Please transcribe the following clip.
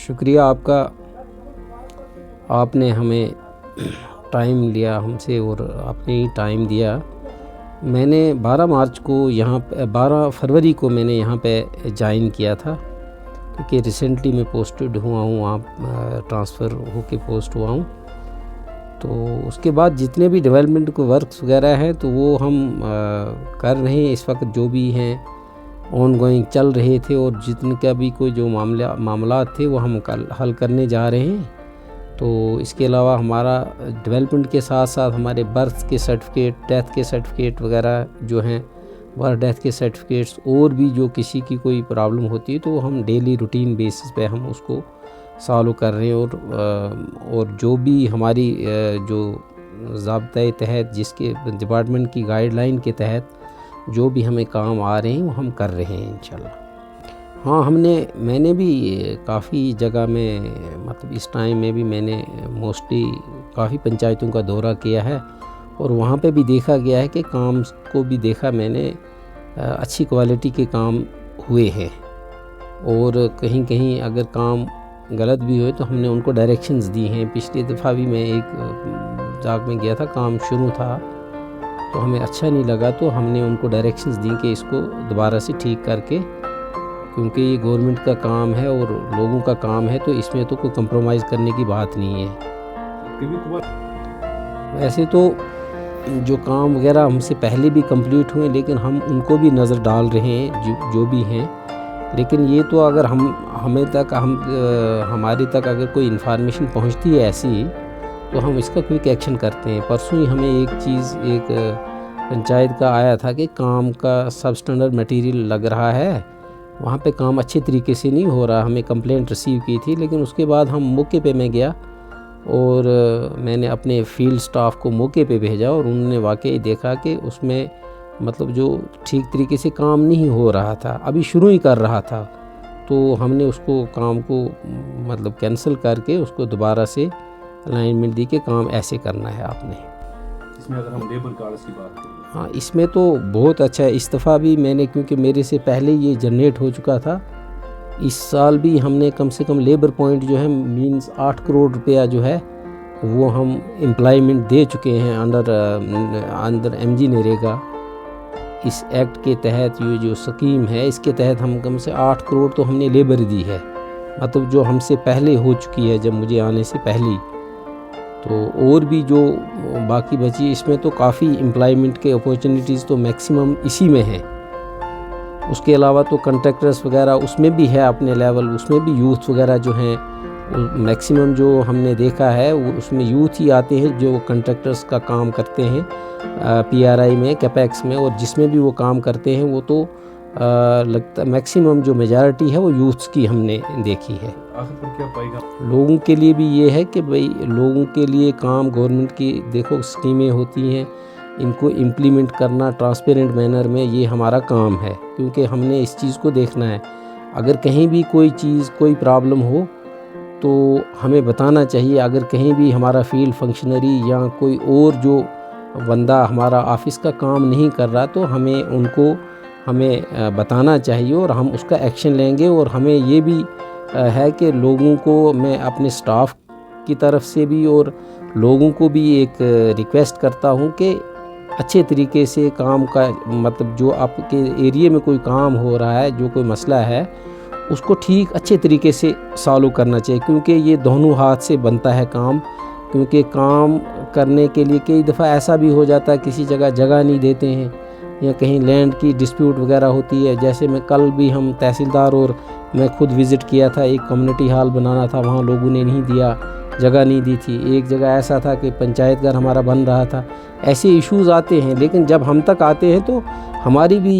شکریہ آپ کا، آپ نے ہمیں ٹائم لیا ہم سے اور آپ نے ہی ٹائم دیا۔ میں نے 12 مارچ کو یہاں 12 فروری کو میں نے یہاں پہ جوائن کیا تھا، کیونکہ ریسنٹلی میں پوسٹڈ ہوا ہوں، وہاں ٹرانسفر ہو کے پوسٹ ہوا ہوں۔ تو اس کے بعد جتنے بھی ڈیولپمنٹ کو ورکس وغیرہ ہیں تو وہ ہم کر رہے ہیں اس وقت، جو بھی ہیں آن گوئنگ چل رہے تھے، اور جتنے کا بھی کوئی جو معاملات تھے وہ ہم حل کرنے جا رہے ہیں۔ تو اس کے علاوہ ہمارا ڈیولپمنٹ کے ساتھ ساتھ ہمارے برتھ کے سرٹیفکیٹ، ڈیتھ کے سرٹیفکیٹ وغیرہ جو ہیں، برتھ ڈیتھ کے سرٹیفکیٹس، اور بھی جو کسی کی کوئی پرابلم ہوتی ہے تو ہم ڈیلی روٹین بیسس پہ ہم اس کو سالو کر رہے ہیں، اور جو بھی ہماری جو ضابطۂ تحت، جس کے ڈپارٹمنٹ کی گائیڈ لائن کے تحت جو بھی ہمیں کام آ رہے ہیں وہ ہم کر رہے ہیں انشاءاللہ۔ ہاں، میں نے بھی کافی جگہ میں، مطلب اس ٹائم میں بھی میں نے موسٹلی کافی پنچایتوں کا دورہ کیا ہے، اور وہاں پہ بھی دیکھا گیا ہے کہ کام کو بھی دیکھا میں نے، اچھی کوالٹی کے کام ہوئے ہیں، اور کہیں کہیں اگر کام غلط بھی ہوئے تو ہم نے ان کو ڈائریکشنز دی ہیں۔ پچھلی دفعہ بھی میں ایک جگہ میں گیا تھا، کام شروع تھا تو ہمیں اچھا نہیں لگا، تو ہم نے ان کو ڈائریکشنز دی کہ اس کو دوبارہ سے ٹھیک کر کے، کیونکہ یہ گورنمنٹ کا کام ہے اور لوگوں کا کام ہے، تو اس میں تو کوئی کمپرومائز کرنے کی بات نہیں ہے۔ ویسے تو جو کام وغیرہ ہم سے پہلے بھی کمپلیٹ ہوئے، لیکن ہم ان کو بھی نظر ڈال رہے ہیں جو بھی ہیں، لیکن یہ تو اگر ہماری تک اگر کوئی انفارمیشن پہنچتی ہے ایسی، تو ہم اس کا کوئک ایکشن کرتے ہیں۔ پرسوں ہی ہمیں ایک پنچایت کا آیا تھا کہ کام کا سب اسٹینڈرڈ میٹیریل لگ رہا ہے، وہاں پہ کام اچھے طریقے سے نہیں ہو رہا، ہمیں کمپلینٹ ریسیو کی تھی، لیکن اس کے بعد ہم موقع پہ میں گیا اور میں نے اپنے فیلڈ سٹاف کو موقع پہ بھیجا، اور انہوں نے واقعی دیکھا کہ اس میں مطلب جو ٹھیک طریقے سے کام نہیں ہو رہا تھا، ابھی شروع ہی کر رہا تھا، تو ہم نے اس کو کام کو مطلب کینسل کر کے اس کو دوبارہ سے الائنمنٹ دی کہ کام ایسے کرنا ہے آپ نے۔ اس میں اگر ہم لیبر کارڈز کی بات کریں، ہاں، اس میں تو بہت اچھا ہے۔ اس دفعہ بھی میں نے، کیونکہ میرے سے پہلے یہ جنریٹ ہو چکا تھا، اس سال بھی ہم نے کم سے کم لیبر پوائنٹ جو ہے مینز 8 کروڑ روپیہ جو ہے وہ ہم امپلائمنٹ دے چکے ہیں اندر ایم جی نریگا۔ اس ایکٹ کے تحت یہ جو سکیم ہے، اس کے تحت ہم کم سے 8 کروڑ تو ہم نے لیبر دی ہے، مطلب جو ہم سے پہلے ہو چکی ہے، جب مجھے آنے سے پہلی۔ تو اور بھی جو باقی بچی، اس میں تو کافی امپلائمنٹ کے اپورچونیٹیز تو میکسیمم اسی میں ہیں۔ اس کے علاوہ تو کنٹریکٹرز وغیرہ اس میں بھی ہے اپنے لیول، اس میں بھی یوتھ وغیرہ جو ہیں، میکسیمم جو ہم نے دیکھا ہے وہ اس میں یوتھ ہی آتے ہیں جو کنٹریکٹرز کا کام کرتے ہیں پی آر آئی میں، کیپیکس میں، اور جس میں بھی وہ کام کرتے ہیں وہ تو لگتا میکسیمم جو میجارٹی ہے وہ یوتھس کی ہم نے دیکھی ہے۔ آخر پر کیا پائے گا لوگوں کے لیے بھی یہ ہے کہ بھئی لوگوں کے لیے کام، گورنمنٹ کی دیکھو اسکیمیں ہوتی ہیں، ان کو امپلیمنٹ کرنا ٹرانسپیرنٹ مینر میں، یہ ہمارا کام ہے، کیونکہ ہم نے اس چیز کو دیکھنا ہے۔ اگر کہیں بھی کوئی چیز، کوئی پرابلم ہو تو ہمیں بتانا چاہیے۔ اگر کہیں بھی ہمارا فیلڈ فنکشنری یا کوئی اور جو بندہ ہمارا آفس کا کام نہیں کر رہا، تو ہمیں بتانا چاہیے، اور ہم اس کا ایکشن لیں گے۔ اور ہمیں یہ بھی ہے کہ لوگوں کو، میں اپنے سٹاف کی طرف سے بھی اور لوگوں کو بھی ایک ریکویسٹ کرتا ہوں کہ اچھے طریقے سے کام کا، مطلب جو آپ کے ایریے میں کوئی کام ہو رہا ہے، جو کوئی مسئلہ ہے، اس کو ٹھیک اچھے طریقے سے سالو کرنا چاہیے، کیونکہ یہ دونوں ہاتھ سے بنتا ہے کام۔ کیونکہ کام کرنے کے لیے کئی دفعہ ایسا بھی ہو جاتا ہے کسی جگہ نہیں دیتے ہیں، یا کہیں لینڈ کی ڈسپیوٹ وغیرہ ہوتی ہے۔ جیسے میں کل بھی ہم تحصیلدار اور میں خود وزٹ کیا تھا، ایک کمیونٹی ہال بنانا تھا، وہاں لوگوں نے نہیں دیا، جگہ نہیں دی تھی۔ ایک جگہ ایسا تھا کہ پنچایت گھر ہمارا بن رہا تھا۔ ایسے ایشوز آتے ہیں، لیکن جب ہم تک آتے ہیں تو ہماری بھی